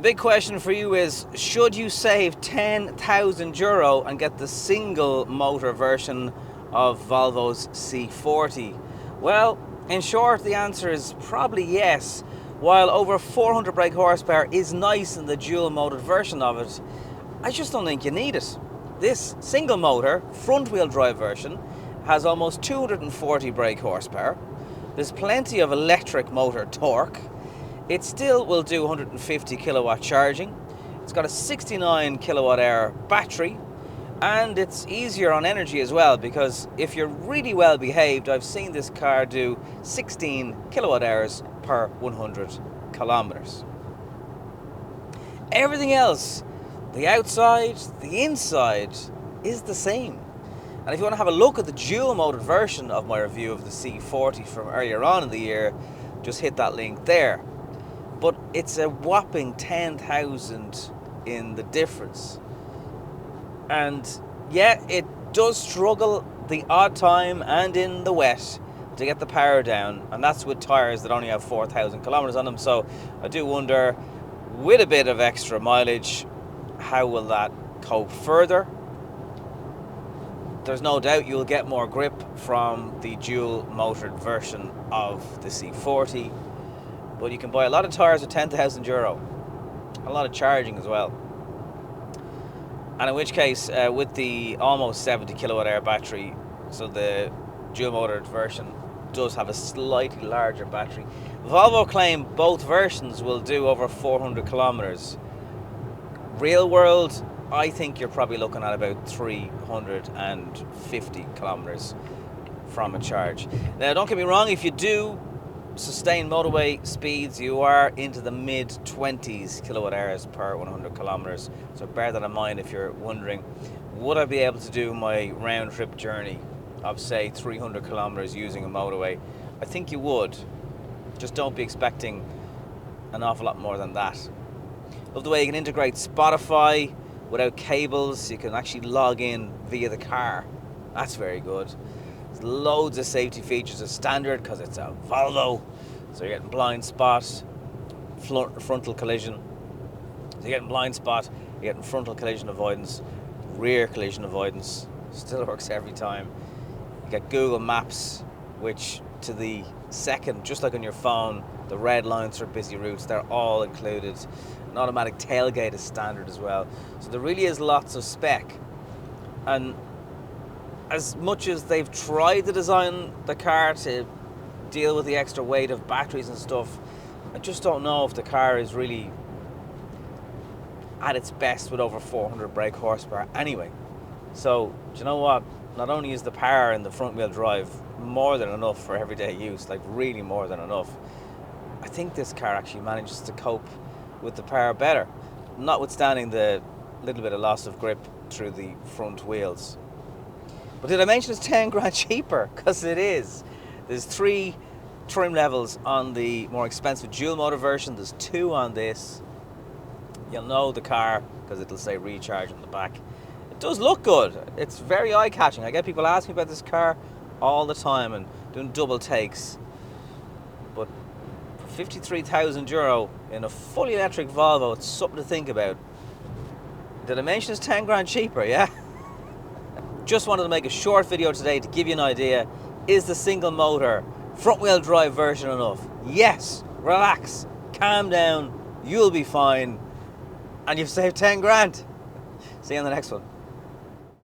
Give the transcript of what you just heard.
big question for you is, should you save €10,000 and get the single motor version of Volvo's C40? Well, in short, the answer is probably yes. While over 400 brake horsepower is nice in the dual motor version of it, I just don't think you need it. This single motor front wheel drive version has almost 240 brake horsepower. There's plenty of electric motor torque. It still will do 150 kilowatt charging. It's got a 69 kilowatt hour battery, and it's easier on energy as well, because if you're really well behaved, I've seen this car do 16 kilowatt hours per 100 kilometers. Everything else, the outside, the inside, is the same. And if you want to have a look at the dual motor version of my review of the C40 from earlier on in the year, just hit that link there. But it's a whopping 10,000 in the difference. And yeah, it does struggle the odd time and in the wet to get the power down, and that's with tyres that only have 4,000 kilometers on them. So I do wonder, with a bit of extra mileage, how will that cope further? There's no doubt you'll get more grip from the dual motored version of the C40, but you can buy a lot of tyres for €10,000, a lot of charging as well. And in which case, with the almost 70 kilowatt hour battery, so the dual motored version does have a slightly larger battery. Volvo claim both versions will do over 400 kilometers. Real world, I think you're probably looking at about 350 kilometers from a charge. Now, don't get me wrong, if you do sustain motorway speeds, you are into the mid-20s kilowatt hours per 100 kilometers. So bear that in mind if you're wondering, would I be able to do my round trip journey of, say, 300 kilometers using a motorway? I think you would. Just don't be expecting an awful lot more than that. Love the way you can integrate Spotify without cables. You can actually log in via the car. That's very good. There's loads of safety features as standard because it's a Volvo. So you're getting blind spot, frontal collision. So you're getting blind spot, you're getting frontal collision avoidance, rear collision avoidance. Still works every time. You get Google Maps, which to the second, just like on your phone, the red lines for busy routes, they're all included. An automatic tailgate is standard as well. So there really is lots of spec. And as much as they've tried to design the car to deal with the extra weight of batteries and stuff, I just don't know if the car is really at its best with over 400 brake horsepower anyway. So, do you know what? Not only is the power in the front wheel drive more than enough for everyday use, like really more than enough, I think this car actually manages to cope with the power better, notwithstanding the little bit of loss of grip through the front wheels. But did I mention it's 10 grand cheaper? Because it is. There's 3 trim levels on the more expensive dual motor version. There's 2 on this. You'll know the car because it'll say recharge on the back. It does look good. It's very eye-catching. I get people asking me about this car all the time and doing double takes. But for €53,000 in a fully electric Volvo, it's something to think about. Did I mention it's 10 grand cheaper? Yeah. Just wanted to make a short video today to give you an idea. Is the single motor front wheel drive version enough? Yes. Relax, calm down, you'll be fine, and you've saved 10 grand. See you on the next one.